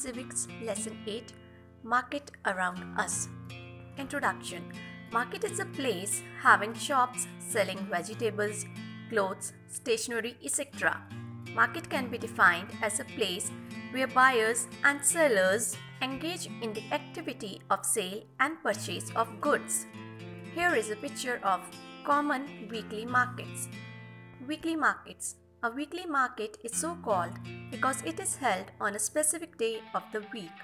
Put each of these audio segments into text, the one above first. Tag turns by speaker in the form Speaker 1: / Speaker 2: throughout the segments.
Speaker 1: Civics Lesson 8 Market Around Us. Introduction. Market is a place having shops selling vegetables, clothes, stationery, etc. Market can be defined as a place where buyers and sellers engage in the activity of sale and purchase of goods. Here is a picture of common weekly markets. Weekly markets. A weekly market is so called because it is held on a specific day of the week.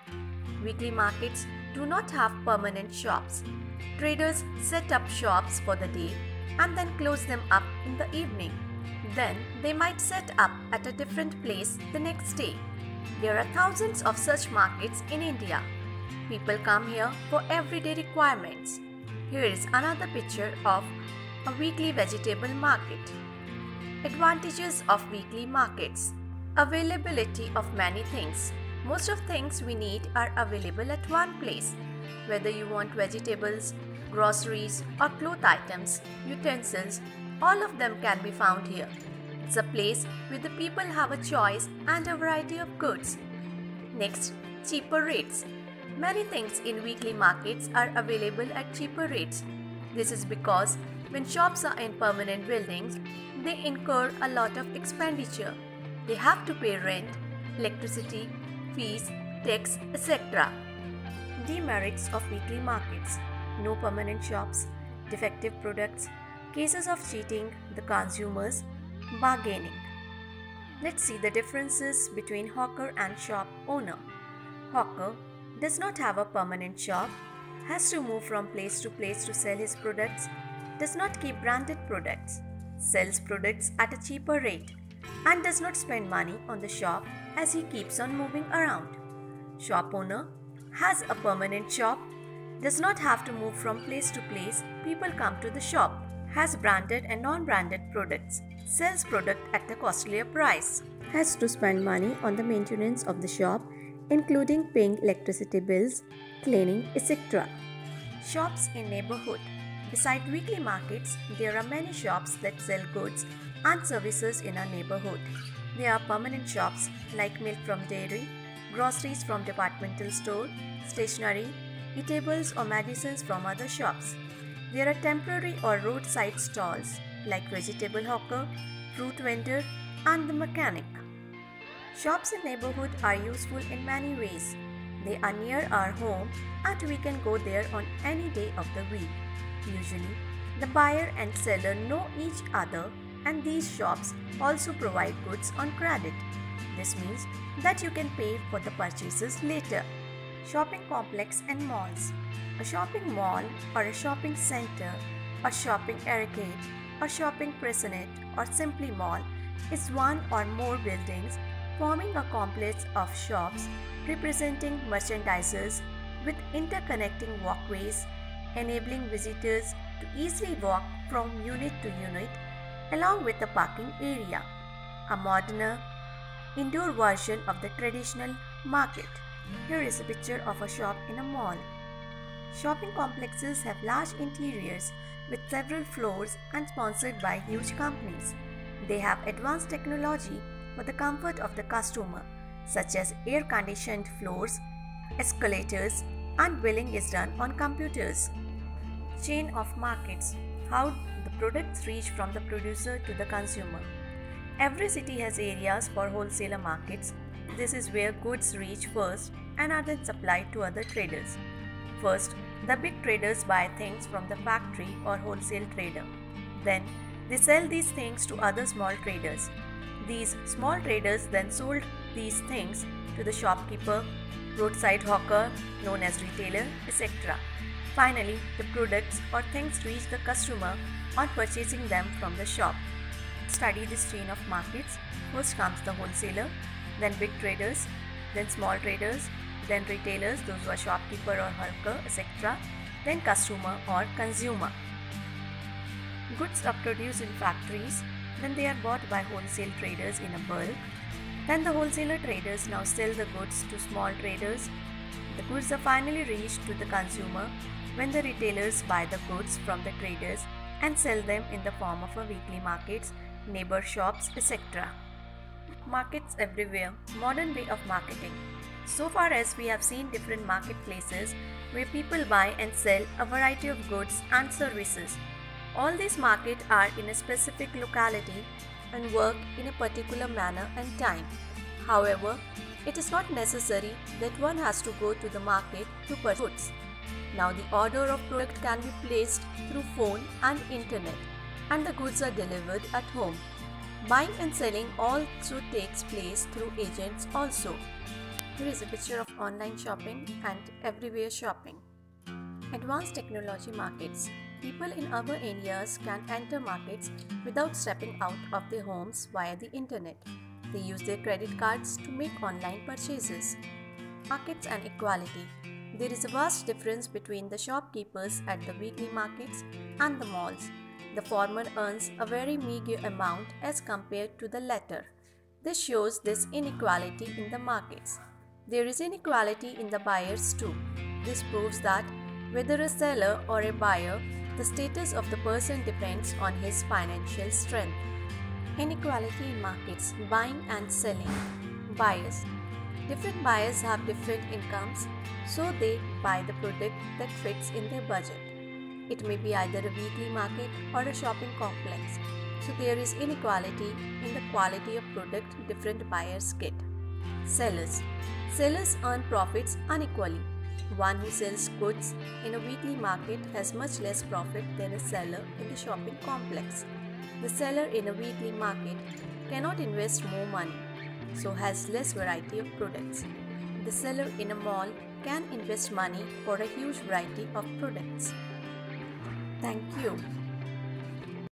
Speaker 1: Weekly markets do not have permanent shops. Traders set up shops for the day and then close them up in the evening. Then they might set up at a different place the next day. There are thousands of such markets in India. People come here for everyday requirements. Here is another picture of a weekly vegetable market. Advantages of weekly markets. Availability of many things. Most of things we need are available at one place. Whether you want vegetables, groceries or cloth items, utensils, all of them can be found here. It's a place where the people have a choice and a variety of goods. Next, cheaper rates. Many things in weekly markets are available at cheaper rates. This is because when shops are in permanent buildings, they incur a lot of expenditure. They have to pay rent, electricity, fees, tax, etc. Demerits of weekly markets. No permanent shops, defective products, cases of cheating the consumers, bargaining. Let's see the differences between hawker and shop owner. Hawker does not have a permanent shop, has to move from place to place to sell his products, does not keep branded products, sells products at a cheaper rate, and does not spend money on the shop as he keeps on moving around. Shop owner has a permanent shop, does not have to move from place to place, people come to the shop, has branded and non-branded products, sells product at a costlier price, has to spend money on the maintenance of the shop, including paying electricity bills, cleaning, etc. Shops in neighborhood. Beside weekly markets, there are many shops that sell goods and services in our neighborhood. There are permanent shops like milk from dairy, groceries from departmental store, stationery, eatables or medicines from other shops. There are temporary or roadside stalls like vegetable hawker, fruit vendor, and the mechanic. Shops in neighborhood are useful in many ways. They are near our home and we can go there on any day of the week. Usually, the buyer and seller know each other and these shops also provide goods on credit. This means that you can pay for the purchases later. Shopping complex and malls. A shopping mall or a shopping center or shopping arcade or shopping precinct or simply mall is one or more buildings forming a complex of shops representing merchandisers with interconnecting walkways, enabling visitors to easily walk from unit to unit along with a parking area. A moderner, indoor version of the traditional market. Here is a picture of a shop in a mall. Shopping complexes have large interiors with several floors and sponsored by huge companies. They have advanced technology for the comfort of the customer, such as air-conditioned floors, escalators, and billing is done on computers. Chain of markets. How the products reach from the producer to the consumer. Every city has areas for wholesaler markets. This is where goods reach first and are then supplied to other traders. First, the big traders buy things from the factory or wholesale trader. Then, they sell these things to other small traders. These small traders then sold these things to the shopkeeper, roadside hawker known as retailer, etc. Finally, the products or things reach the customer on purchasing them from the shop. Study this chain of markets. First comes the wholesaler, then big traders, then small traders, then retailers, those who are shopkeeper or hawker, etc. Then customer or consumer. Goods are produced in factories, then they are bought by wholesale traders in a bulk. Then the wholesaler traders now sell the goods to small traders. The goods are finally reached to the consumer when the retailers buy the goods from the traders and sell them in the form of a weekly markets, neighbor shops, etc. Markets everywhere. Modern way of marketing. So far as we have seen different marketplaces where people buy and sell a variety of goods and services. All these markets are in a specific locality and work in a particular manner and time. However, it is not necessary that one has to go to the market to purchase goods. Now the order of product can be placed through phone and internet, and the goods are delivered at home. Buying and selling also takes place through agents also. Here is a picture of online shopping and everywhere shopping. Advanced technology markets. People in urban areas can enter markets without stepping out of their homes via the internet. They use their credit cards to make online purchases. Markets and equality. There is a vast difference between the shopkeepers at the weekly markets and the malls. The former earns a very meager amount as compared to the latter. This shows this inequality in the markets. There is inequality in the buyers too. This proves that whether a seller or a buyer, the status of the person depends on his financial strength. Inequality in markets, buying and selling. Buyers. Different buyers have different incomes, so they buy the product that fits in their budget. It may be either a weekly market or a shopping complex, so there is inequality in the quality of product different buyers get. Sellers. Sellers earn profits unequally. One who sells goods in a weekly market has much less profit than a seller in the shopping complex. The seller in a weekly market cannot invest more money, so has less variety of products. The seller in a mall can invest money for a huge variety of products. Thank you.